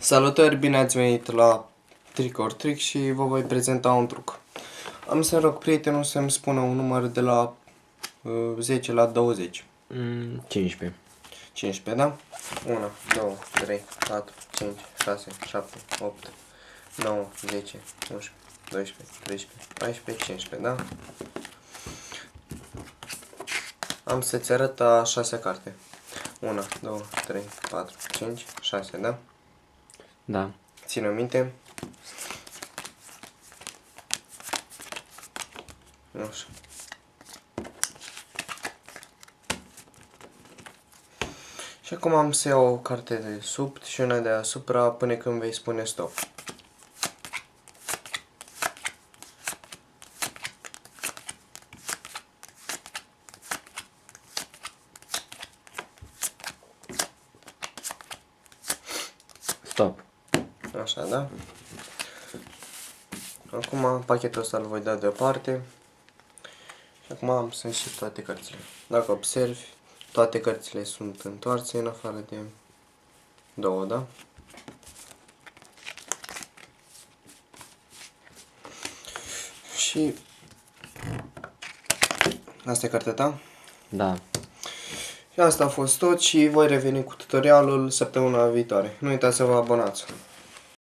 Salutări, bine ați venit la Trick or Trick și vă voi prezenta un truc. Am să rog prietenul să-mi spună un număr de la 10 la 20. 15. 15, da? 1, 2, 3, 4, 5, 6, 7, 8, 9, 10, 11, 12, 13, 14, 15, da? Am să-ți arăt a 6-a carte. 1, 2, 3, 4, 5, 6, da? Da. Ține minte. Așa. Și acum am să iau o carte de sub și una de deasupra până când vei spune stop. Stop. Așa, da? Acum pachetul ăsta îl voi da deoparte. Și acum am să înșir toate cărțile. Dacă observi, toate cărțile sunt întoarse în afară de două, da? Și asta e cartea ta? Da. Și asta a fost tot și voi reveni cu tutorialul săptămâna viitoare. Nu uitați să vă abonați!